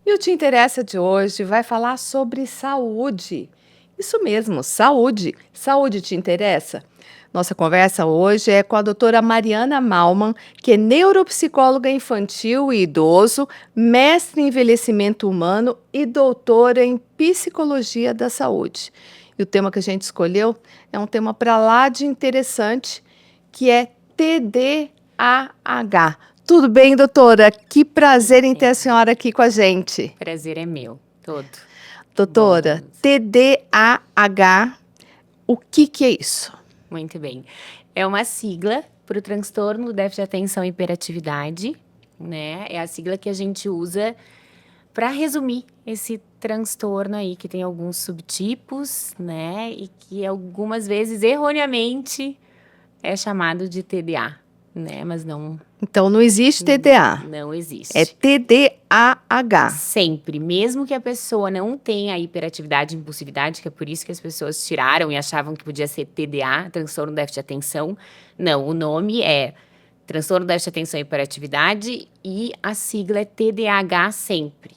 E o Te Interessa de hoje vai falar sobre saúde. Isso mesmo, saúde. Saúde te interessa? Nossa conversa hoje é com a doutora Mariana Malman, que é neuropsicóloga infantil e idoso, mestre em envelhecimento humano e doutora em psicologia da saúde. E o tema que a gente escolheu é um tema para lá de interessante, que é TDAH. Tudo bem, doutora? Que prazer em ter a senhora aqui com a gente. Prazer é meu, todo. Doutora, Bom, TDAH, o que é isso? muito bem. É uma sigla para o transtorno do déficit de atenção e hiperatividade, né? É a sigla que a gente usa para resumir esse transtorno aí, que tem alguns subtipos, né? E que algumas vezes, erroneamente, é chamado de TDA, né? Mas não, Então, não existe TDA, não é existe. TDAH. Sempre, mesmo que a pessoa não tenha hiperatividade e impulsividade, que é por isso que as pessoas tiraram e achavam que podia ser TDA, transtorno déficit de atenção. Não, o nome é transtorno déficit de atenção e hiperatividade e a sigla é TDAH sempre.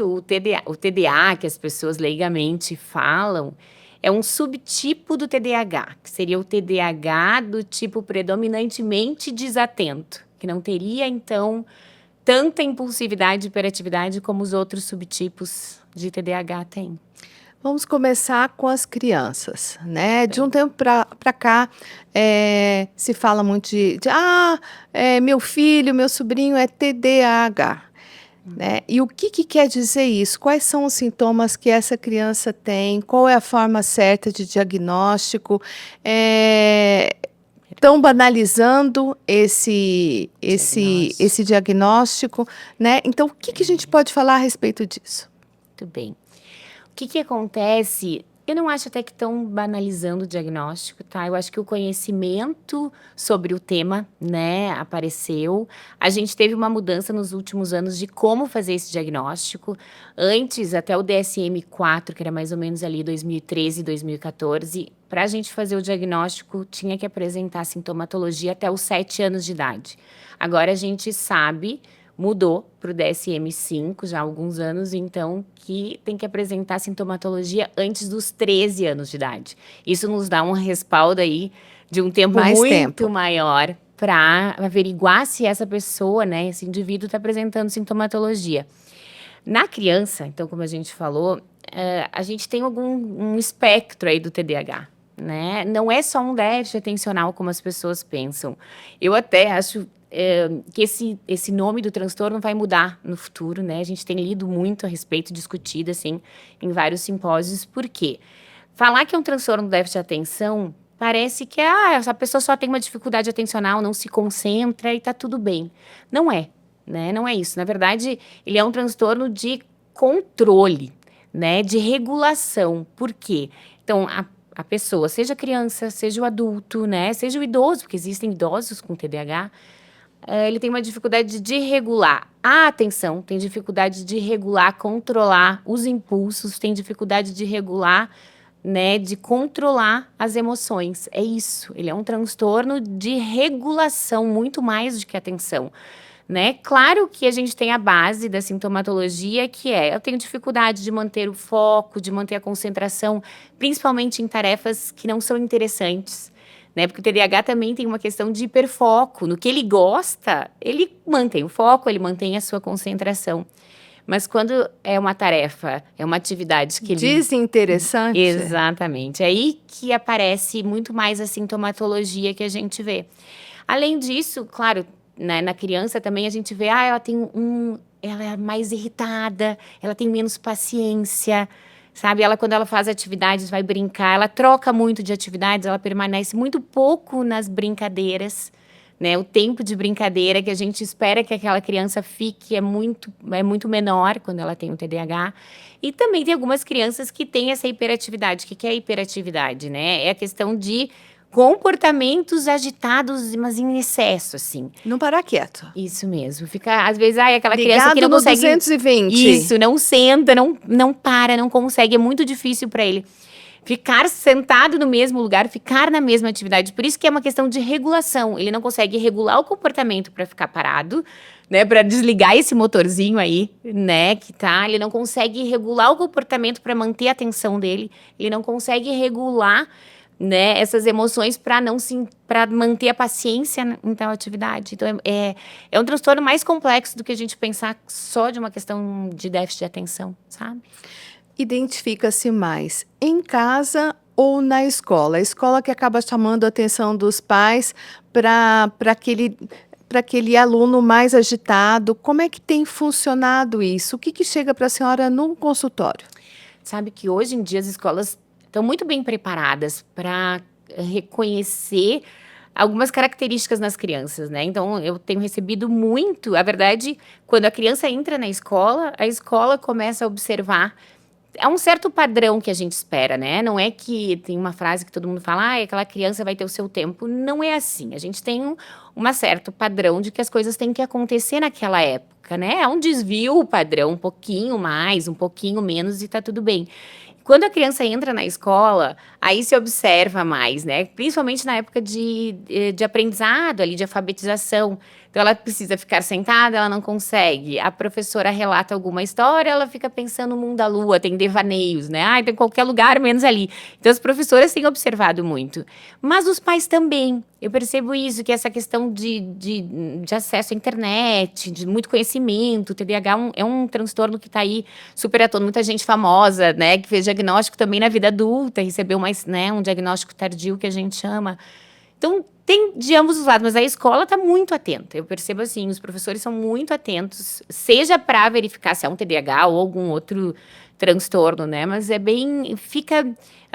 O TDA que as pessoas leigamente falam, é um subtipo do TDAH, que seria o TDAH do tipo predominantemente desatento, que não teria, então, tanta impulsividade e hiperatividade como os outros subtipos de TDAH têm. Vamos começar com as crianças, né? De um Bem, tempo para cá, se fala muito meu filho, meu sobrinho é TDAH. Né? E o que quer dizer isso? Quais são os sintomas que essa criança tem? Qual é a forma certa de diagnóstico? Estão banalizando esse diagnóstico, né? Então, o que a gente pode falar a respeito disso? muito bem. O que acontece? Eu não acho até que estão banalizando o diagnóstico, tá? Eu acho que o conhecimento sobre o tema, né, apareceu. A gente teve uma mudança nos últimos anos de como fazer esse diagnóstico. Antes, até o DSM-4, que era mais ou menos ali 2013, 2014, para a gente fazer o diagnóstico, tinha que apresentar sintomatologia até os 7 anos de idade. Agora a gente sabe, mudou para o DSM-5 já há alguns anos, então, que tem que apresentar sintomatologia antes dos 13 anos de idade. Isso nos dá um respaldo aí de um tempo Mais muito tempo. maior para averiguar se essa pessoa, né, esse indivíduo está apresentando sintomatologia. Na criança, então, como a gente falou, a gente tem um espectro aí do TDAH, né? Não é só um déficit atencional como as pessoas pensam. Eu até acho que esse nome do transtorno vai mudar no futuro, né? A gente tem lido muito a respeito, discutido, assim, em vários simpósios. Por quê? Falar que é um transtorno do déficit de atenção parece que essa pessoa só tem uma dificuldade atencional, não se concentra e tá tudo bem. Não é, né? Não é isso. Na verdade, ele é um transtorno de controle, né? De regulação. Por quê? Então, a pessoa, seja a criança, seja o adulto, né? Seja o idoso, porque existem idosos com TDAH, ele tem uma dificuldade de regular a atenção, tem dificuldade de regular, controlar os impulsos, tem dificuldade de regular, né, de controlar as emoções. É isso, ele é um transtorno de regulação muito mais do que atenção, né? Claro que a gente tem a base da sintomatologia, que eu tenho dificuldade de manter o foco, de manter a concentração, principalmente em tarefas que não são interessantes, né? Porque o TDAH também tem uma questão de hiperfoco. No que ele gosta, ele mantém o foco, ele mantém a sua concentração. Mas quando é uma tarefa, é uma atividade que ele... Desinteressante? Exatamente. É aí que aparece muito mais a sintomatologia que a gente vê. Além disso, claro, né, na criança também a gente vê, ela é mais irritada, ela tem menos paciência, sabe? Quando ela faz atividades, vai brincar, ela troca muito de atividades, ela permanece muito pouco nas brincadeiras, né? O tempo de brincadeira que a gente espera que aquela criança fique é muito menor quando ela tem o TDAH. E também tem algumas crianças que têm essa hiperatividade. O que é hiperatividade, né? É a questão de comportamentos agitados, mas em excesso, assim. Não parar quieto. Isso mesmo. Fica, às vezes, aquela criança que Ligado não no consegue... 220. Isso, não senta, não para, não consegue. É muito difícil para ele. ficar sentado no mesmo lugar, ficar na mesma atividade. Por isso que é uma questão de regulação. Ele não consegue regular o comportamento para ficar parado, né, para desligar esse motorzinho aí, né, que tá. Ele não consegue regular o comportamento para manter a atenção dele. Ele não consegue regular, né, essas emoções para manter a paciência em tal atividade. Então, é um transtorno mais complexo do que a gente pensar só de uma questão de déficit de atenção, sabe? Identifica-se mais em casa ou na escola? A escola que acaba chamando a atenção dos pais para aquele aluno mais agitado. Como é que tem funcionado isso? O que chega para a senhora no consultório? Sabe que hoje em dia as escolas estão muito bem preparadas para reconhecer algumas características nas crianças, né? Então, eu tenho recebido muito, a verdade, quando a criança entra na escola, a escola começa a observar. É um certo padrão que a gente espera, né? Não é que tem uma frase que todo mundo fala, aquela criança vai ter o seu tempo. Não é assim. A gente tem um certo padrão de que as coisas têm que acontecer naquela época, né? É um desvio padrão, um pouquinho mais, um pouquinho menos e tá tudo bem. Quando a criança entra na escola, aí se observa mais, né? Principalmente na época de aprendizado, ali, de alfabetização. Então, ela precisa ficar sentada, ela não consegue. A professora relata alguma história, ela fica pensando no mundo da lua, tem devaneios, né? Tem qualquer lugar, menos ali. Então, as professoras têm observado muito. Mas os pais também. Eu percebo isso, que essa questão de acesso à internet, de muito conhecimento, o TDAH é um transtorno que está aí super à tona. Muita gente famosa, né, que fez diagnóstico também na vida adulta, recebeu um diagnóstico tardio, que a gente chama. Então, tem de ambos os lados, mas a escola está muito atenta. Eu percebo assim, os professores são muito atentos, seja para verificar se é um TDAH ou algum outro transtorno, né? Mas fica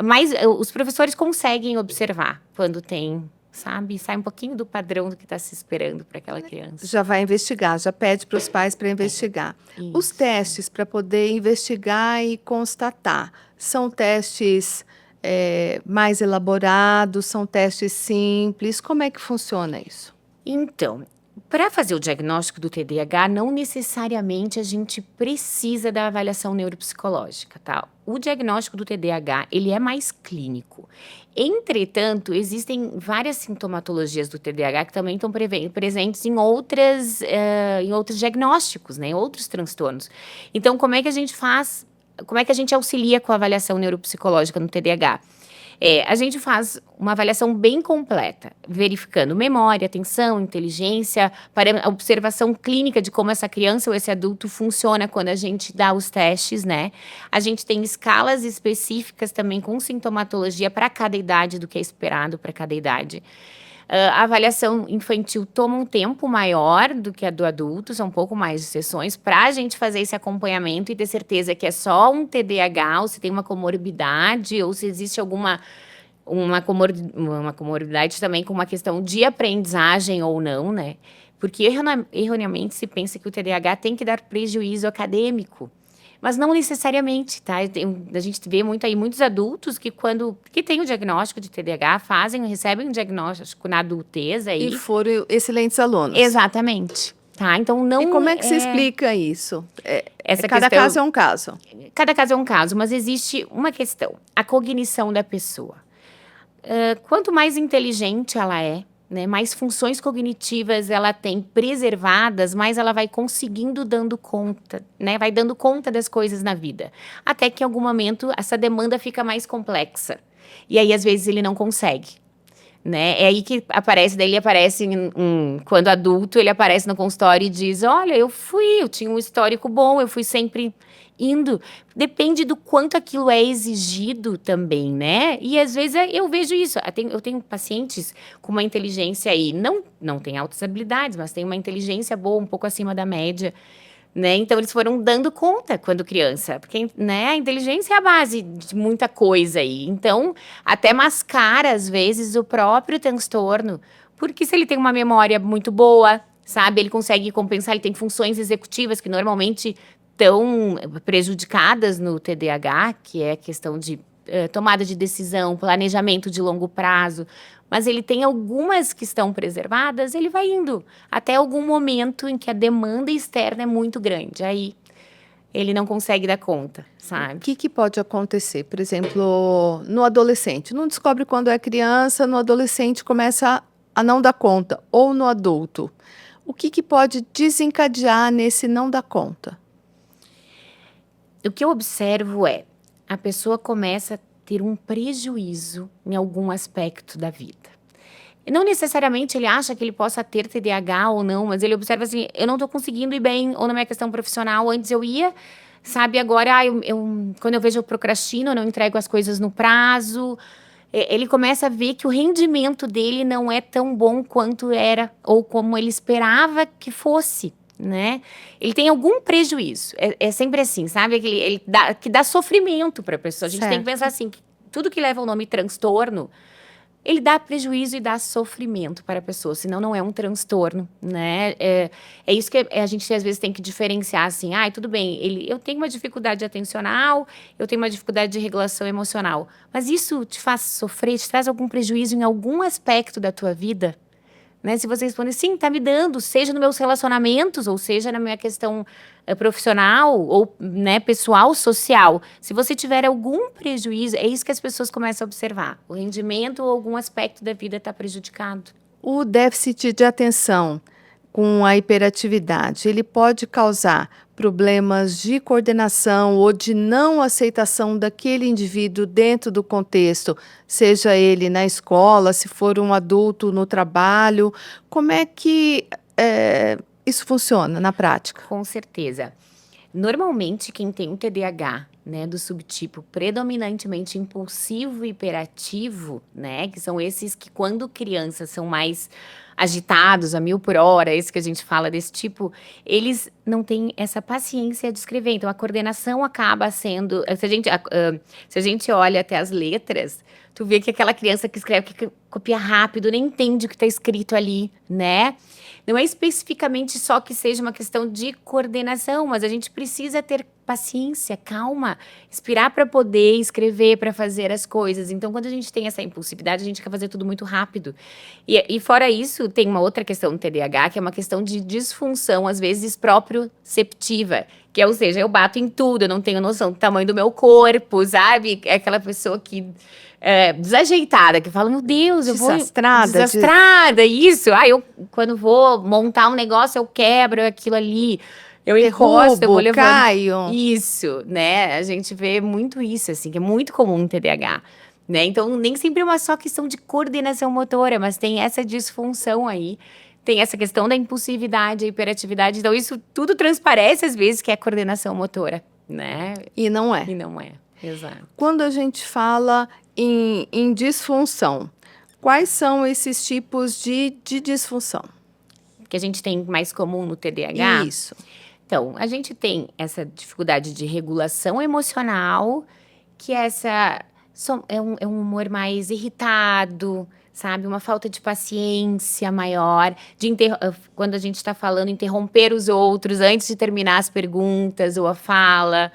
mais, os professores conseguem observar quando tem, sabe? Sai um pouquinho do padrão do que está se esperando para aquela criança. Já vai investigar, já pede para os pais para investigar. Os testes para poder investigar e constatar, são testes mais elaborados, são testes simples? Como é que funciona isso? Então, para fazer o diagnóstico do TDAH, não necessariamente a gente precisa da avaliação neuropsicológica, tá? O diagnóstico do TDAH, ele é mais clínico. Entretanto, existem várias sintomatologias do TDAH que também estão presentes em outros diagnósticos, né? Em outros transtornos. Então, como é que a gente faz? Como é que a gente auxilia com a avaliação neuropsicológica no TDAH? A gente faz uma avaliação bem completa, verificando memória, atenção, inteligência, a observação clínica de como essa criança ou esse adulto funciona quando a gente dá os testes, né? A gente tem escalas específicas também com sintomatologia para cada idade, do que é esperado para cada idade. A avaliação infantil toma um tempo maior do que a do adulto, são um pouco mais de sessões, para a gente fazer esse acompanhamento e ter certeza que é só um TDAH, ou se tem uma comorbidade, ou se existe alguma uma comorbidade também com uma questão de aprendizagem ou não, né? Porque erroneamente se pensa que o TDAH tem que dar prejuízo acadêmico. Mas não necessariamente, tá? A gente vê muitos adultos que têm o diagnóstico de TDAH, recebem um diagnóstico na adultez aí. E foram excelentes alunos. Exatamente. Tá? Então, não. E como é que se explica isso? Cada caso é um caso. Cada caso é um caso, mas existe uma questão: a cognição da pessoa. Quanto mais inteligente ela é, né, mais funções cognitivas ela tem preservadas, mais ela vai conseguindo dando conta, né, vai dando conta das coisas na vida. Até que em algum momento essa demanda fica mais complexa. E aí, às vezes, ele não consegue. Né? É aí que daí ele aparece, quando adulto, ele aparece no consultório e diz, olha, eu tinha um histórico bom, eu fui sempre indo. Depende do quanto aquilo é exigido também, né? E às vezes eu vejo isso. Eu tenho pacientes com uma inteligência aí, não tem altas habilidades, mas tem uma inteligência boa, um pouco acima da média, né? Então, eles foram dando conta quando criança, porque, né, a inteligência é a base de muita coisa aí. Então, até mascara, às vezes, o próprio transtorno, porque se ele tem uma memória muito boa, sabe, ele consegue compensar, ele tem funções executivas que normalmente estão prejudicadas no TDAH, que é a questão de tomada de decisão, planejamento de longo prazo, mas ele tem algumas que estão preservadas, ele vai indo até algum momento em que a demanda externa é muito grande. Aí ele não consegue dar conta, O sabe? que pode acontecer? Por exemplo, no adolescente. Não descobre quando é criança, no adolescente começa a não dar conta. Ou no adulto. O que pode desencadear nesse não dar conta? O que eu observo é, a pessoa começa a ter um prejuízo em algum aspecto da vida. E não necessariamente ele acha que ele possa ter TDAH ou não, mas ele observa assim, eu não estou conseguindo ir bem, ou na minha questão profissional, antes eu ia, sabe, agora quando eu vejo eu procrastino, eu não entrego as coisas no prazo, ele começa a ver que o rendimento dele não é tão bom quanto era, ou como ele esperava que fosse, né? Ele tem algum prejuízo, é sempre assim, sabe, que dá sofrimento para a pessoa, a gente tem que Certo. pensar assim, que tudo que leva o nome transtorno, ele dá prejuízo e dá sofrimento para a pessoa, senão não é um transtorno, né? É isso que a gente às vezes tem que diferenciar, assim, tudo bem, eu tenho uma dificuldade atencional, eu tenho uma dificuldade de regulação emocional, mas isso te faz sofrer, te traz algum prejuízo em algum aspecto da tua vida? Né? Se você responde, sim, tá me dando, seja nos meus relacionamentos, ou seja na minha questão profissional, ou né, pessoal, social. Se você tiver algum prejuízo, é isso que as pessoas começam a observar. O rendimento ou algum aspecto da vida está prejudicado. O déficit de atenção com a hiperatividade, ele pode causar problemas de coordenação ou de não aceitação daquele indivíduo dentro do contexto, seja ele na escola, se for um adulto no trabalho. Como é que isso funciona na prática? Com certeza. Normalmente, quem tem um TDAH, né, do subtipo predominantemente impulsivo e hiperativo, né, que são esses que quando crianças são mais agitados a 1000 por hora, esse que a gente fala desse tipo, eles não têm essa paciência de escrever. Então, a coordenação acaba sendo, se a gente olha até as letras, tu vê que aquela criança que escreve, que copia rápido, nem entende o que está escrito ali, né? Não é especificamente só que seja uma questão de coordenação, mas a gente precisa ter paciência, calma, inspirar para poder escrever, para fazer as coisas. Então, quando a gente tem essa impulsividade, a gente quer fazer tudo muito rápido. E fora isso, tem uma outra questão do TDAH, que é uma questão de disfunção, às vezes, proprioceptiva. Que é, ou seja, eu bato em tudo, eu não tenho noção do tamanho do meu corpo, sabe? É aquela pessoa que... desajeitada, que fala, meu Deus, eu vou... Desastrada, isso. Eu, quando vou montar um negócio, eu quebro aquilo ali. Eu encosto, eu vou levando. Caio. Isso, né? A gente vê muito isso, assim, que é muito comum no TDAH. Né? Então, nem sempre é uma só questão de coordenação motora, mas tem essa disfunção aí. Tem essa questão da impulsividade, a hiperatividade. Então, isso tudo transparece, às vezes, que é coordenação motora, né? E não é. E não é, exato. Quando a gente fala em disfunção, quais são esses tipos de disfunção? Que a gente tem mais comum no TDAH? Isso. Então, a gente tem essa dificuldade de regulação emocional, que é um humor mais irritado, sabe? Uma falta de paciência maior, quando a gente está falando, interromper os outros antes de terminar as perguntas ou a fala,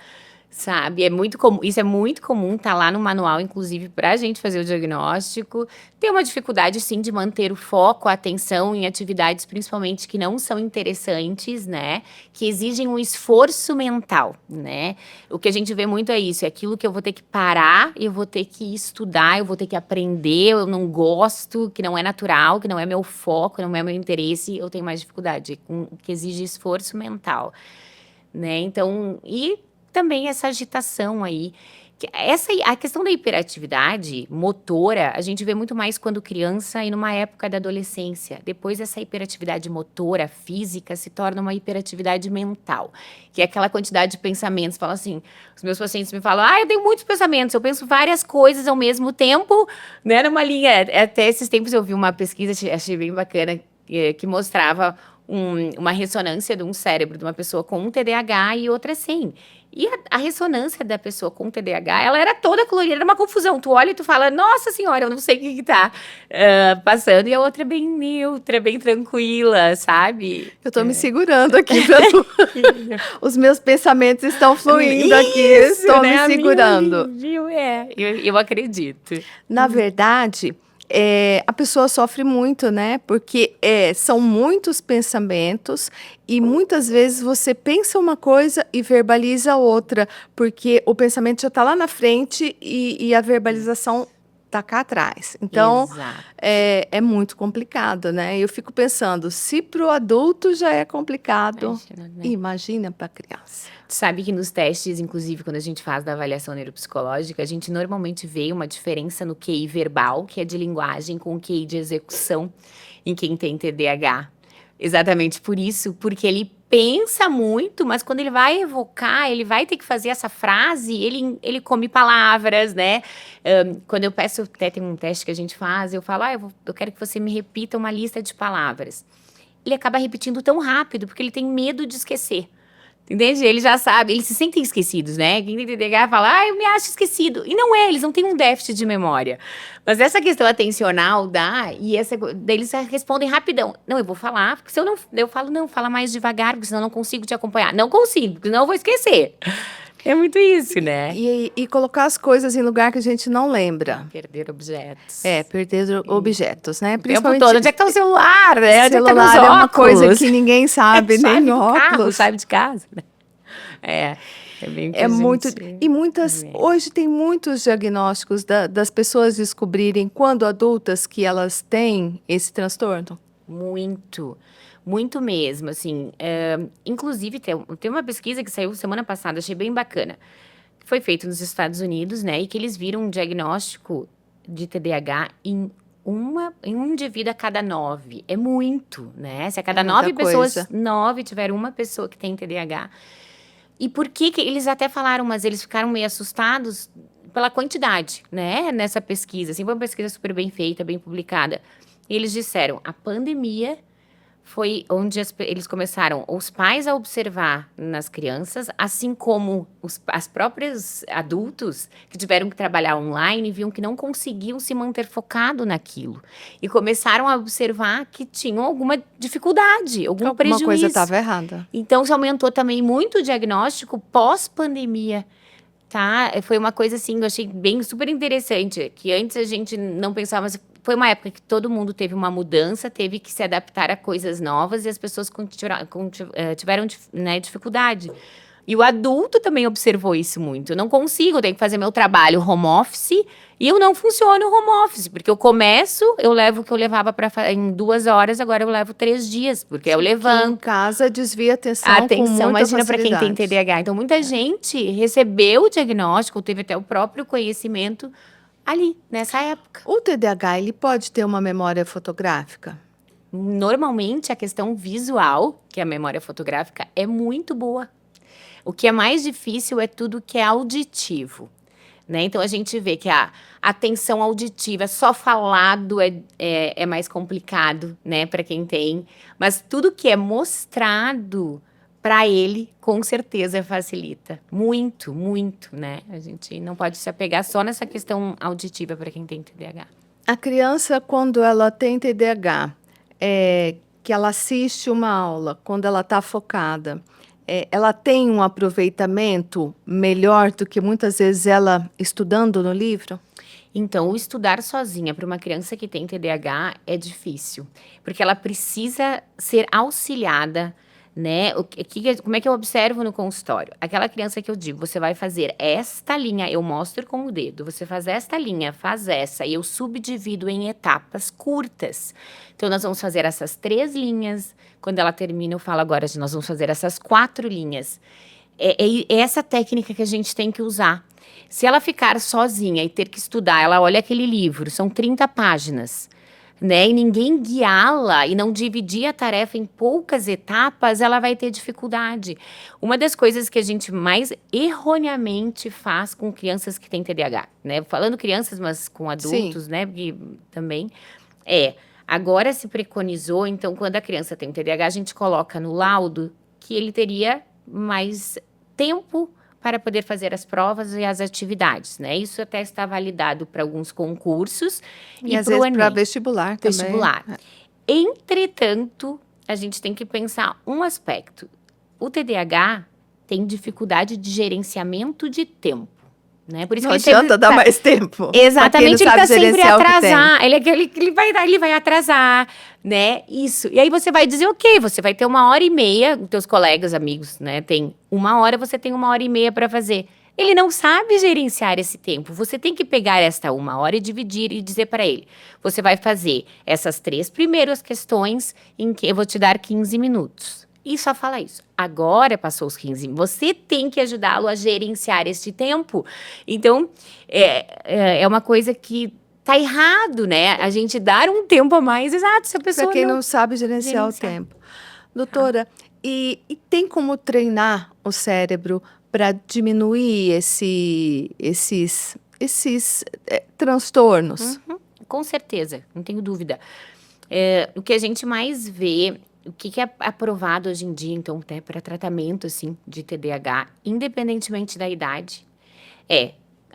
sabe? É muito comum, isso é muito comum, tá lá no manual, inclusive, para a gente fazer o diagnóstico. Tem uma dificuldade, sim, de manter o foco, a atenção em atividades, principalmente, que não são interessantes, né? Que exigem um esforço mental, né? O que a gente vê muito é isso, é aquilo que eu vou ter que parar, eu vou ter que estudar, eu vou ter que aprender, eu não gosto, que não é natural, que não é meu foco, não é meu interesse, eu tenho mais dificuldade, que exige esforço mental, né? Então, e também essa agitação aí. A questão da hiperatividade motora, a gente vê muito mais quando criança e numa época da adolescência. Depois, essa hiperatividade motora, física, se torna uma hiperatividade mental, que é aquela quantidade de pensamentos. Fala assim, os meus pacientes me falam, eu tenho muitos pensamentos, eu penso várias coisas ao mesmo tempo, né, numa linha. Até esses tempos eu vi uma pesquisa, achei bem bacana, que mostrava uma ressonância de um cérebro de uma pessoa com um TDAH e outra sem. E a ressonância da pessoa com TDAH, ela era toda colorida, era uma confusão. Tu olha e tu fala, nossa senhora, eu não sei o que tá passando. E a outra é bem neutra, bem tranquila, sabe? Eu tô me segurando aqui. Os meus pensamentos estão fluindo aqui, estou me segurando. Viu? Eu acredito. Na verdade, a pessoa sofre muito, né? Porque são muitos pensamentos e muitas vezes você pensa uma coisa e verbaliza outra, porque o pensamento já está lá na frente e a verbalização está cá atrás. Então, Exato. é muito complicado, né? Eu fico pensando, se para o adulto já é complicado, Imagina, né? imagina para a criança. Tu sabe que nos testes, inclusive, quando a gente faz da avaliação neuropsicológica, a gente normalmente vê uma diferença no QI verbal, que é de linguagem, com o QI de execução em quem tem TDAH. Exatamente por isso, porque ele pensa muito, mas quando ele vai evocar, ele vai ter que fazer essa frase, ele come palavras, né? Quando eu peço, até tem um teste que a gente faz, eu falo, eu quero que você me repita uma lista de palavras. Ele acaba repetindo tão rápido, porque ele tem medo de esquecer. Entende? Ele já sabe, eles se sentem esquecidos, né? Quem tem TDAH fala, eu me acho esquecido. E não é, eles não têm um déficit de memória. Mas essa questão atencional daí eles respondem rapidão. Não, eu vou falar, porque se eu não, eu falo, não, fala mais devagar, porque senão eu não consigo te acompanhar. Não consigo, porque senão eu vou esquecer. É muito isso, né? E colocar as coisas em lugar que a gente não lembra. Perder objetos. Perder objetos, né? O tempo todo. Onde é que tá o celular, né? Onde é que tá meus Celular é uma coisa óculos? que ninguém sabe, Chave nem do carro, óculos. chave de casa. Né? É bem que É a muito. gente E muitas. vê. Hoje tem muitos diagnósticos das pessoas descobrirem, quando adultas, que elas têm esse transtorno. Muito, muito mesmo, assim. Inclusive, tem uma pesquisa que saiu semana passada, achei bem bacana. Foi feito nos Estados Unidos, né? E que eles viram um diagnóstico de TDAH em um indivíduo a cada 9. É muito, né? Se a cada É muita 9 pessoas, coisa. 9 tiver uma pessoa que tem TDAH. E por que eles até falaram, mas eles ficaram meio assustados pela quantidade, né? Nessa pesquisa. Assim, foi uma pesquisa super bem feita, bem publicada. E eles disseram, a pandemia foi onde eles começaram, os pais a observar nas crianças, assim como as próprias adultos que tiveram que trabalhar online, viam que não conseguiam se manter focado naquilo. E começaram a observar que tinham alguma dificuldade, algum Alguma prejuízo. coisa estava errada. Então, se aumentou também muito o diagnóstico pós-pandemia, tá? Foi uma coisa, assim, eu achei bem super interessante, que antes a gente não pensava, mas foi uma época que todo mundo teve uma mudança, teve que se adaptar a coisas novas e as pessoas tiveram né, dificuldade. E o adulto também observou isso muito. Eu não consigo, eu tenho que fazer meu trabalho home office e eu não funciono home office, porque eu começo, eu levo o que eu levava em 2 horas, agora eu levo 3 dias, porque eu Que em levanto. casa desvia atenção A com atenção, muita imagina para quem tem facilidade. TDAH. Então, muita gente recebeu o diagnóstico, teve até o próprio conhecimento ali, nessa época. O TDAH, ele pode ter uma memória fotográfica? Normalmente, a questão visual, que é a memória fotográfica, é muito boa. O que é mais difícil é tudo que é auditivo, né? Então, a gente vê que a atenção auditiva, só falado é mais complicado, né? Para quem tem. Mas tudo que é mostrado para ele, com certeza facilita. Muito, muito, né? A gente não pode se apegar só nessa questão auditiva para quem tem TDAH. A criança, quando ela tem TDAH, que ela assiste uma aula, quando ela está focada, ela tem um aproveitamento melhor do que muitas vezes ela estudando no livro? Então, o estudar sozinha para uma criança que tem TDAH é difícil, porque ela precisa ser auxiliada, né? Como é que eu observo no consultório? Aquela criança que eu digo, você vai fazer esta linha, eu mostro com o dedo, você faz esta linha, faz essa, e eu subdivido em etapas curtas. Então, nós vamos fazer essas 3 linhas, quando ela termina, eu falo agora, nós vamos fazer essas 4 linhas. É essa técnica que a gente tem que usar. Se ela ficar sozinha e ter que estudar, ela olha aquele livro, são 30 páginas, né? E ninguém guiá-la e não dividir a tarefa em poucas etapas, ela vai ter dificuldade. Uma das coisas que a gente mais erroneamente faz com crianças que têm TDAH, né? Falando crianças, mas com adultos, né? Porque também agora se preconizou, então, quando a criança tem TDAH, a gente coloca no laudo que ele teria mais tempo para poder fazer as provas e as atividades, né? Isso até está validado para alguns concursos E e às para o vezes para Enem, vestibular também. vestibular. Entretanto, a gente tem que pensar um aspecto. O TDAH tem dificuldade de gerenciamento de tempo. né? Por isso Não que ele sempre adianta dar mais tempo. Exatamente, ele Para tá quem não sabe sempre gerenciar o que tem. atrasar. Ele é aquele que ele vai dar, ele vai atrasar, né? Isso. E aí você vai dizer, ok, você vai ter 1h30, os teus colegas, amigos, né? Tem 1 hora, você tem 1h30 para fazer. Ele não sabe gerenciar esse tempo. Você tem que pegar esta 1 hora e dividir e dizer para ele: você vai fazer essas 3 primeiras questões em que eu vou te dar 15 minutos. E só fala isso. Agora passou os 15. Você tem que ajudá-lo a gerenciar este tempo. Então, é uma coisa que tá errado, né? A gente dar um tempo a mais, exato, se a Para pessoa quem não não sabe gerenciar o gerenciar. tempo. Doutora, e tem como treinar o cérebro para diminuir esses transtornos? Com certeza, não tenho dúvida. O que a gente mais vê, o que é aprovado hoje em dia, então, até para tratamento, assim, de TDAH, independentemente da idade,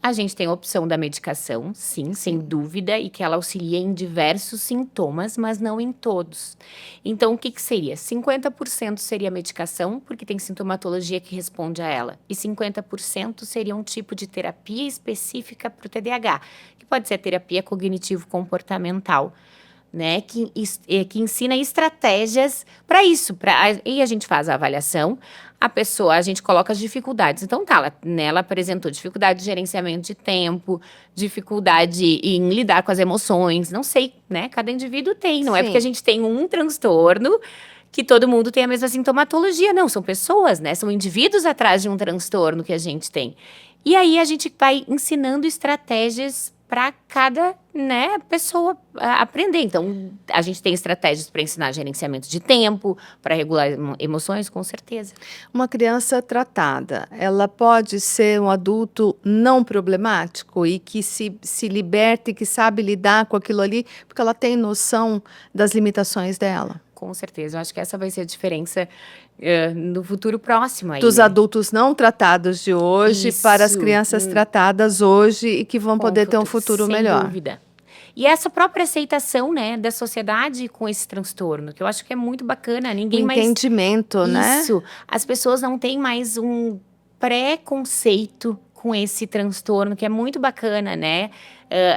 a gente tem a opção da medicação, sim, sem dúvida, e que ela auxilia em diversos sintomas, mas não em todos. Então, o que seria? 50% seria a medicação, porque tem sintomatologia que responde a ela, e 50% seria um tipo de terapia específica para o TDAH, que pode ser a terapia cognitivo-comportamental, né, que ensina estratégias para isso. E a gente faz a avaliação, a gente coloca as dificuldades. Então, ela apresentou dificuldade de gerenciamento de tempo, dificuldade em lidar com as emoções, não sei, né? Cada indivíduo tem, não é porque a Sim. gente tem um transtorno que todo mundo tem a mesma sintomatologia. Não, são pessoas, né? São indivíduos atrás de um transtorno que a gente tem. E aí a gente vai ensinando estratégias para cada, né, pessoa aprender. Então, a gente tem estratégias para ensinar gerenciamento de tempo, para regular emoções, com certeza. Uma criança tratada, ela pode ser um adulto não problemático e que se liberta e que sabe lidar com aquilo ali, porque ela tem noção das limitações dela. Com certeza. Eu acho que essa vai ser a diferença no futuro próximo aí, Dos né? adultos não tratados de hoje para as Isso, crianças tratadas hoje e que vão com poder ter um futuro sem melhor. dúvida. E essa própria aceitação, né, da sociedade com esse transtorno, que eu acho que é muito bacana. O Ninguém mais... entendimento, né? Isso. As pessoas não têm mais um preconceito com esse transtorno, que é muito bacana, né?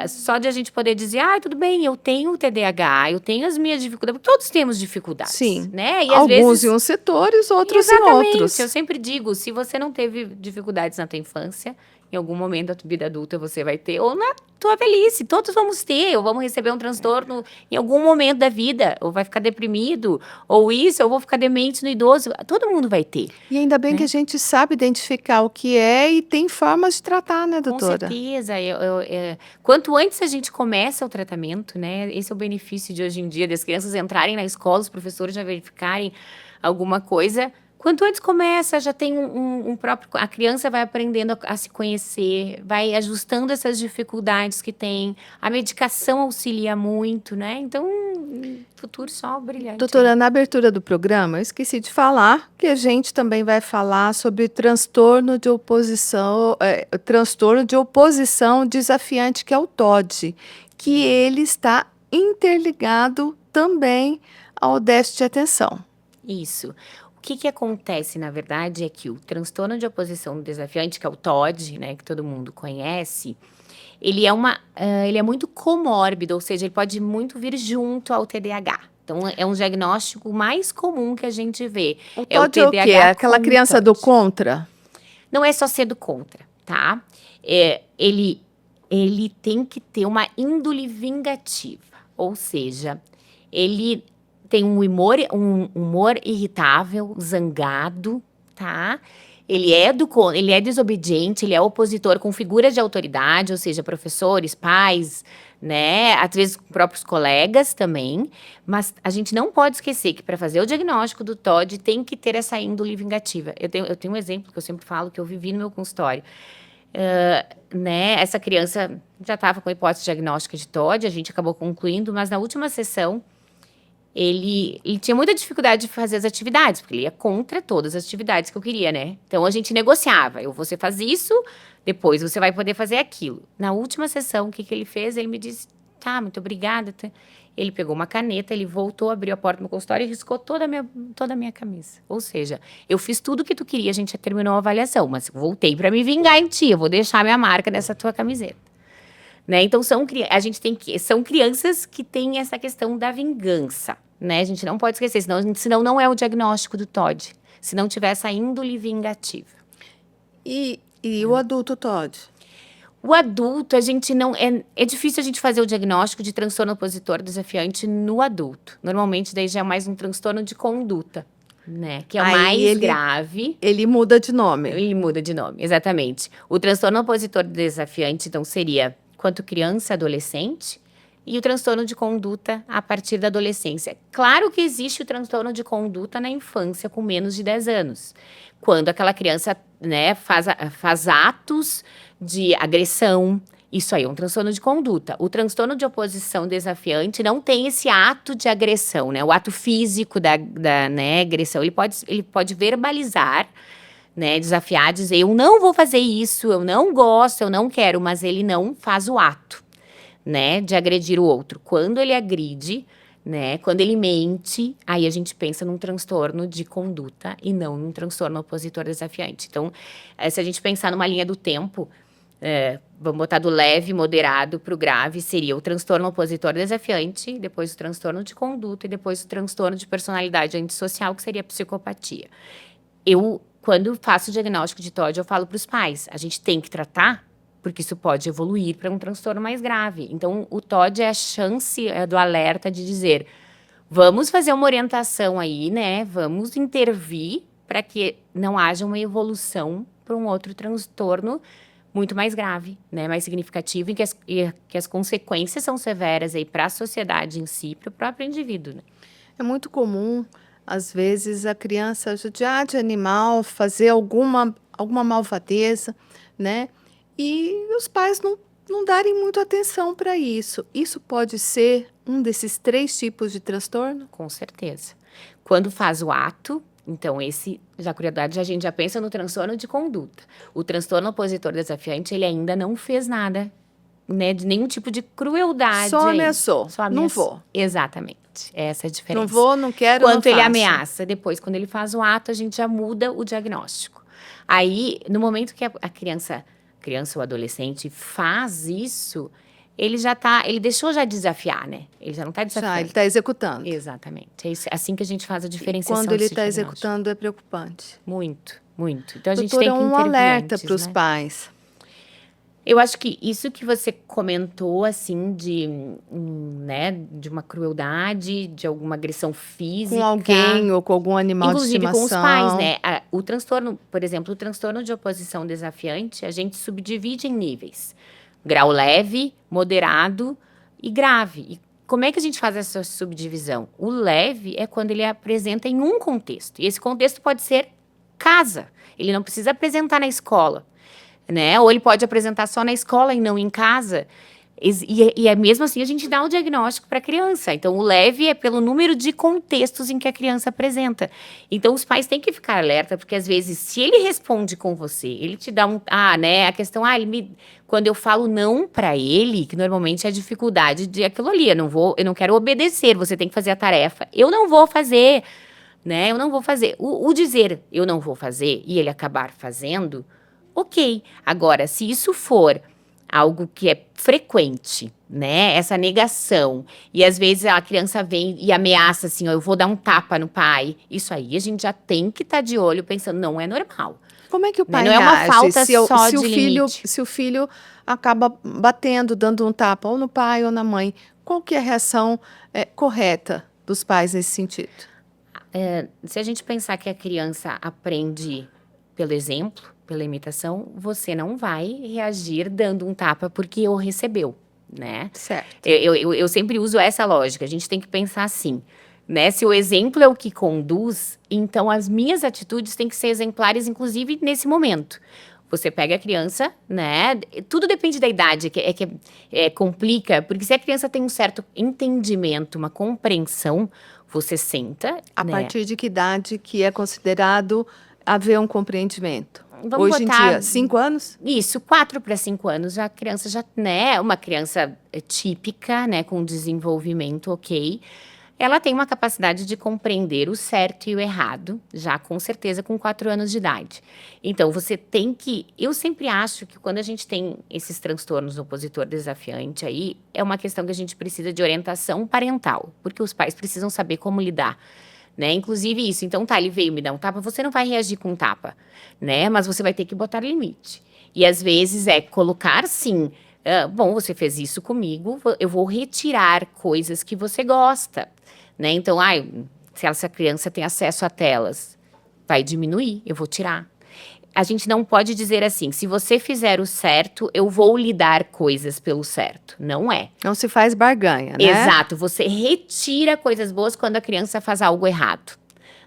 Só de a gente poder dizer, tudo bem, eu tenho TDAH, eu tenho as minhas dificuldades, porque todos temos dificuldades, Sim. né? E às Alguns vezes... em uns setores, outros em Exatamente. outros. Eu sempre digo, se você não teve dificuldades na tua infância, em algum momento da tua vida adulta você vai ter, ou na tua velhice, todos vamos ter, ou vamos receber um transtorno em algum momento da vida, ou vai ficar deprimido, ou isso, ou vou ficar demente no idoso, todo mundo vai ter. E ainda bem Né? que a gente sabe identificar o que é e tem formas de tratar, né, Com doutora? certeza. Quanto antes a gente começa o tratamento, né? Esse é o benefício de hoje em dia, das crianças entrarem na escola, os professores já verificarem alguma coisa. Quanto antes começa, já tem um próprio... A criança vai aprendendo a se conhecer, vai ajustando essas dificuldades que tem. A medicação auxilia muito, né? Então, futuro só brilhante. Doutora, na abertura do programa, eu esqueci de falar que a gente também vai falar sobre transtorno de oposição desafiante, que é o TOD, que ele está interligado também ao déficit de atenção. Isso. O que acontece, na verdade, é que o transtorno de oposição desafiante, que é o TOD, né, que todo mundo conhece, ele é muito comórbido, ou seja, ele pode muito vir junto ao TDAH. Então, é um diagnóstico mais comum que a gente vê. O TOD é o quê? É aquela com criança do TOD. contra? Não é só ser do contra, tá? Ele tem que ter uma índole vingativa, ou seja, ele tem um humor irritável, zangado, tá? Ele é desobediente, ele é opositor com figuras de autoridade, ou seja, professores, pais, né? Às vezes próprios colegas também. Mas a gente não pode esquecer que para fazer o diagnóstico do TOD tem que ter essa índole vingativa. Eu tenho um exemplo que eu sempre falo, que eu vivi no meu consultório. Né? Essa criança já estava com a hipótese diagnóstica de TOD, a gente acabou concluindo, mas na última sessão ele tinha muita dificuldade de fazer as atividades, porque ele ia contra todas as atividades que eu queria, né? Então, a gente negociava. Você faz isso, depois você vai poder fazer aquilo. Na última sessão, o que ele fez? Ele me disse, tá, muito obrigada. Ele pegou uma caneta, ele voltou, abriu a porta do meu consultório e riscou toda a minha camisa. Ou seja, eu fiz tudo o que tu queria, a gente já terminou a avaliação, mas voltei para me vingar em ti, eu vou deixar minha marca nessa tua camiseta. Né? Então, são crianças que têm essa questão da vingança. Né? A gente não pode esquecer, senão não é o diagnóstico do TOD. Se não tiver essa índole vingativa. E o adulto, Todd? O adulto, a gente não... É difícil a gente fazer o diagnóstico de transtorno opositor desafiante no adulto. Normalmente, daí já é mais um transtorno de conduta, né? Que é o mais grave. Ele muda de nome. E muda de nome, exatamente. O transtorno opositor desafiante, então, seria quanto criança, adolescente, e o transtorno de conduta a partir da adolescência. Claro que existe o transtorno de conduta na infância com menos de 10 anos. Quando aquela criança, né, faz atos de agressão, isso aí é um transtorno de conduta. O transtorno de oposição desafiante não tem esse ato de agressão, né? O ato físico da né, agressão. Ele pode verbalizar, né, desafiar, dizer, eu não vou fazer isso, eu não gosto, eu não quero, mas ele não faz o ato, né, de agredir o outro. Quando ele agride, né, quando ele mente, aí a gente pensa num transtorno de conduta e não num transtorno opositor desafiante. Então, se a gente pensar numa linha do tempo, vamos botar do leve, moderado para o grave, seria o transtorno opositor desafiante, depois o transtorno de conduta e depois o transtorno de personalidade antissocial, que seria a psicopatia. Quando faço o diagnóstico de TOD, eu falo para os pais, a gente tem que tratar, porque isso pode evoluir para um transtorno mais grave. Então, o TOD é a chance do alerta de dizer, vamos fazer uma orientação aí, né? Vamos intervir para que não haja uma evolução para um outro transtorno muito mais grave, né? Mais significativo e que as consequências são severas aí para a sociedade em si, para o próprio indivíduo, né? É muito comum, às vezes, a criança judiar de animal, fazer alguma malvadeza, né? E os pais não darem muito atenção para isso. Isso pode ser um desses 3 tipos de transtorno? Com certeza. Quando faz o ato, então já crueldade, a gente já pensa no transtorno de conduta. O transtorno opositor desafiante, ele ainda não fez nada, né, de nenhum tipo de crueldade. Só ameaçou. Só ameaçou. Não vou. Exatamente. Essa é a diferença. Não vou, não quero, Quanto não ele faço. ameaça, depois, quando ele faz o ato, a gente já muda o diagnóstico. Aí, no momento que a criança ou adolescente faz isso, ele deixou já de desafiar, né? Ele já não está desafiando. Já, ele está executando. Exatamente. É assim que a gente faz a diferenciação. E quando ele está executando, é preocupante. Muito, muito. Então, a gente Doutora, tem que um intervir alerta antes, para os né? pais. Eu acho que isso que você comentou, assim, né, de uma crueldade, de alguma agressão física. Com alguém ou com algum animal de estimação. Inclusive com os pais, né? O transtorno, por exemplo, o transtorno de oposição desafiante, a gente subdivide em níveis. Grau leve, moderado e grave. E como é que a gente faz essa subdivisão? O leve é quando ele apresenta em um contexto. E esse contexto pode ser casa. Ele não precisa apresentar na escola, né? Ou ele pode apresentar só na escola e não em casa. E é mesmo assim a gente dá o diagnóstico para a criança. Então, o leve é pelo número de contextos em que a criança apresenta. Então, os pais têm que ficar alerta, porque às vezes, se ele responde com você, ele te dá né, a questão, quando eu falo não para ele, que normalmente é a dificuldade de aquilo ali, eu não quero obedecer, você tem que fazer a tarefa, eu não vou fazer, né, eu não vou fazer. O dizer eu não vou fazer e ele acabar fazendo, ok. Agora, se isso for algo que é frequente, né? Essa negação. E às vezes a criança vem e ameaça assim, eu vou dar um tapa no pai. Isso aí a gente já tem que estar de olho pensando, não é normal. Como é que o pai não é uma falta só de limite? Se o filho acaba batendo, dando um tapa ou no pai ou na mãe, qual que é a reação correta dos pais nesse sentido? Se a gente pensar que a criança aprende pelo exemplo, pela imitação, você não vai reagir dando um tapa porque o recebeu, né? Certo. Eu sempre uso essa lógica, a gente tem que pensar assim, né? Se o exemplo é o que conduz, então as minhas atitudes têm que ser exemplares, inclusive nesse momento. Você pega a criança, né? Tudo depende da idade, complica, porque se a criança tem um certo entendimento, uma compreensão, você senta, A né? partir de que idade que é considerado haver um compreendimento? vamos Hoje em botar dia, 5 anos? isso, 4 para 5 anos, a criança já, né, uma criança típica, né, com desenvolvimento ok, ela tem uma capacidade de compreender o certo e o errado, já com certeza com 4 anos de idade. Então, você tem que... Eu sempre acho que quando a gente tem esses transtornos opositor desafiante aí, é uma questão que a gente precisa de orientação parental, porque os pais precisam saber como lidar, né? Inclusive isso. Então, tá, ele veio me dar um tapa, você não vai reagir com um tapa, né? Mas você vai ter que botar limite. E às vezes é colocar, sim, bom, você fez isso comigo, eu vou retirar coisas que você gosta, né? Então, se essa criança tem acesso a telas, vai diminuir, eu vou tirar. A gente não pode dizer assim, se você fizer o certo, eu vou lhe dar coisas pelo certo. Não é. Não se faz barganha, né? Exato, você retira coisas boas quando a criança faz algo errado,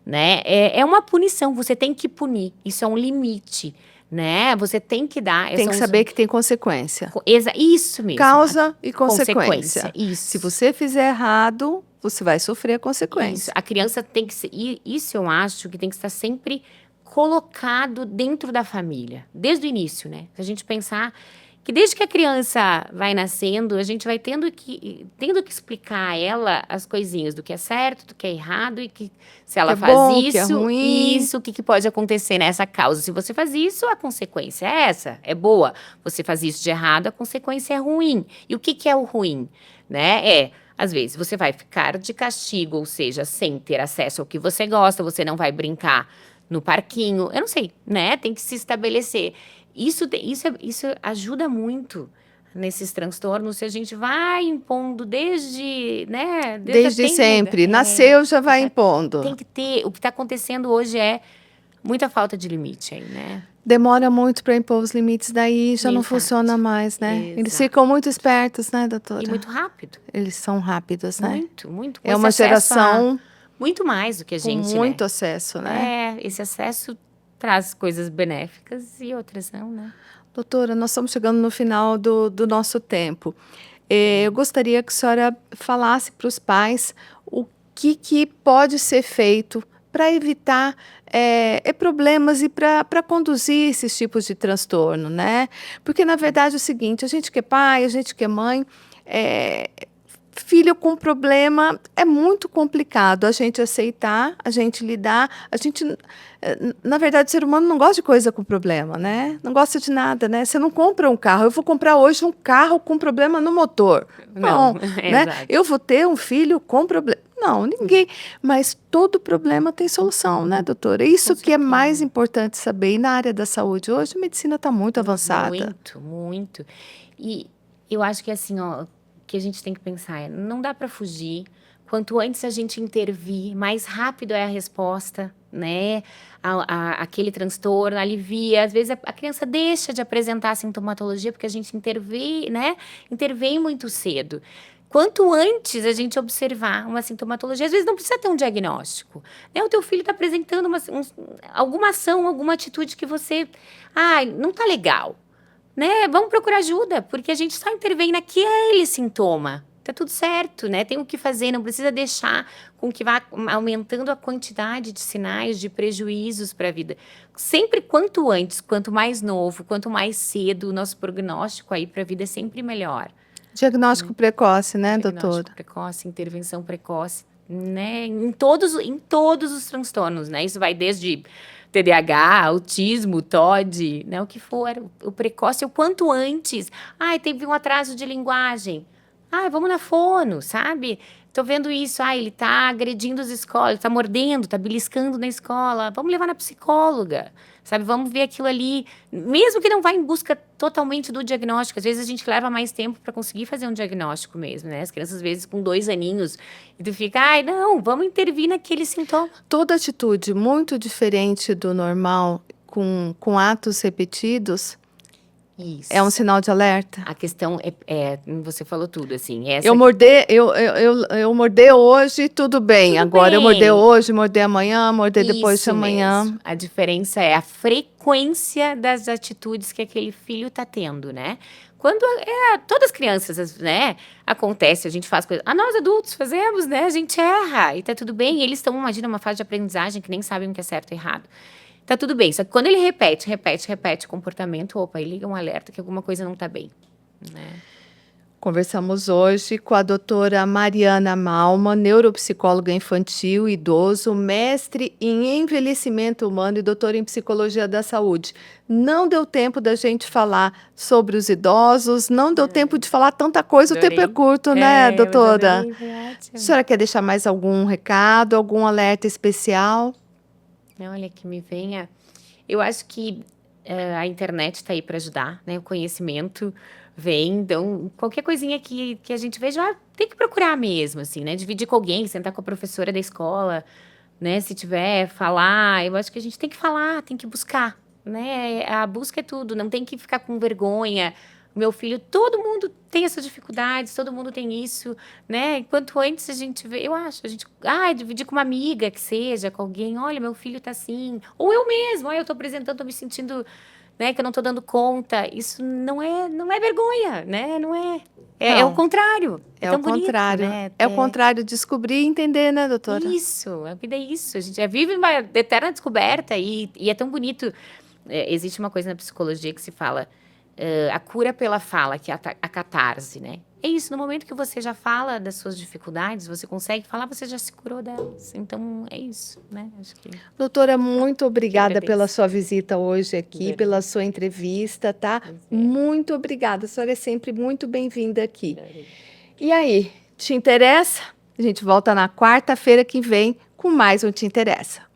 né? É uma punição, você tem que punir, isso é um limite, né? Você tem que dar... Tem que saber que tem consequência. Isso mesmo. Causa e consequência. Isso. Se você fizer errado, você vai sofrer a consequência. Isso. A criança tem que ser... Isso eu acho que tem que estar sempre colocado dentro da família, desde o início, né? Se a gente pensar que desde que a criança vai nascendo, a gente vai tendo que explicar a ela as coisinhas do que é certo, do que é errado, e que se ela faz bom, isso, que é ruim. o que pode acontecer nessa causa. Se você faz isso, a consequência é essa, é boa. Você faz isso de errado, a consequência é ruim. E o que é o ruim, né? Às vezes, você vai ficar de castigo, ou seja, sem ter acesso ao que você gosta, você não vai brincar no parquinho, eu não sei, né? Tem que se estabelecer. Isso ajuda muito nesses transtornos, se a gente vai impondo desde, né? Desde sempre. Nasceu, já vai impondo. Tem que ter. O que está acontecendo hoje é muita falta de limite aí, né? Demora muito para impor os limites, daí já não Exato. funciona mais, né? Exato. Eles ficam muito espertos, né, doutora? E muito rápido. Eles são rápidos, né? Muito. É uma geração... Muito mais do que a gente, com muito acesso, né? Esse acesso traz coisas benéficas e outras não, né? Doutora, nós estamos chegando no final do nosso tempo. Eu gostaria que a senhora falasse para os pais o que pode ser feito para evitar problemas e para conduzir esses tipos de transtorno, né? Porque, na verdade, é o seguinte, a gente que é pai, a gente que é mãe, filho com problema é muito complicado a gente aceitar, a gente lidar, na verdade, o ser humano não gosta de coisa com problema, né? Não gosta de nada, né? Você não compra um carro, eu vou comprar hoje um carro com problema no motor. Não, né? Eu vou ter um filho com problema. Não, ninguém. Mas todo problema tem solução, né, doutora? Isso que é mais importante saber. E na área da saúde hoje, a medicina está muito avançada. Muito. E eu acho que assim, que a gente tem que pensar não dá para fugir. Quanto antes a gente intervir, mais rápido é a resposta, né? Aquele transtorno alivia. Às vezes a criança deixa de apresentar a sintomatologia porque a gente intervém, né? Intervém muito cedo. Quanto antes a gente observar uma sintomatologia, às vezes não precisa ter um diagnóstico, né? O teu filho está apresentando alguma ação, alguma atitude que você... não está legal. Né? Vamos procurar ajuda, porque a gente só intervém naquele sintoma. Tá tudo certo, né? Tem o que fazer, não precisa deixar com que vá aumentando a quantidade de sinais, de prejuízos para a vida. Sempre quanto antes, quanto mais novo, quanto mais cedo, o nosso prognóstico aí para a vida é sempre melhor. Diagnóstico precoce, né, doutora? Diagnóstico precoce, intervenção precoce, né? Em todos os transtornos, né? Isso vai desde TDAH, autismo, TOD, né? O que for, o precoce, o quanto antes. Teve um atraso de linguagem. Vamos na fono, sabe? Tô vendo isso, ele tá agredindo as escolas, tá mordendo, tá beliscando na escola. Vamos levar na psicóloga, sabe? Vamos ver aquilo ali. Mesmo que não vá em busca totalmente do diagnóstico. Às vezes a gente leva mais tempo para conseguir fazer um diagnóstico mesmo, né? As crianças, às vezes, com 2 aninhos, e tu fica, não, vamos intervir naquele sintoma. Toda atitude muito diferente do normal, com atos repetidos, isso. É um sinal de alerta? A questão você falou tudo, assim. Eu morder hoje, tudo bem. Tudo Agora bem. Eu morder hoje, morder amanhã, morder depois de amanhã. Mesmo. A diferença é a frequência das atitudes que aquele filho está tendo, né? Quando todas as crianças, né? Acontece, a gente faz coisas. Nós adultos fazemos, né? A gente erra e tá tudo bem. E eles estão, imagina, uma fase de aprendizagem que nem sabem o que é certo e errado. tá tudo bem. Só que quando ele repete o comportamento, opa, aí liga um alerta que alguma coisa não tá bem, né? Conversamos hoje com a doutora Mariana Malman, neuropsicóloga infantil e idoso, mestre em envelhecimento humano e doutora em psicologia da saúde. Não deu tempo da gente falar sobre os idosos, não deu tempo de falar tanta coisa, o tempo é Adorei. curto, né, Mas doutora? adorei, foi A ótimo. senhora quer deixar mais algum recado, algum alerta especial? Olha, que me venha. Eu acho que a internet está aí para ajudar, né? O conhecimento vem, então qualquer coisinha que a gente veja, tem que procurar mesmo, assim, né? Dividir com alguém, sentar com a professora da escola, né? Se tiver, falar. Eu acho que a gente tem que falar, tem que buscar, né? A busca é tudo, não tem que ficar com vergonha. O meu filho, todo mundo tem essas dificuldades, todo mundo tem isso, né? Enquanto antes a gente vê, eu acho, a gente, dividir com uma amiga que seja, com alguém, olha, meu filho tá assim, ou eu mesmo, eu tô apresentando, tô me sentindo, né, que eu não tô dando conta. Isso não é vergonha, né? Não é. É o Não, contrário. É é o tão bonito, contrário. né? É o contrário, descobrir e entender, né, doutora? Isso, a vida é isso. A gente vive uma eterna descoberta e é tão bonito. Existe uma coisa na psicologia que se fala a cura pela fala, que é a catarse, né? É isso, no momento que você já fala das suas dificuldades, você consegue falar, você já se curou delas. Então, é isso, né? Acho que Doutora, muito obrigada pela agradeço. sua visita hoje aqui, Adorei. pela sua entrevista, tá? Pois é. Muito obrigada. A senhora é sempre muito bem-vinda aqui. Adorei. E aí, te interessa? A gente volta na quarta-feira que vem com mais um Te Interessa.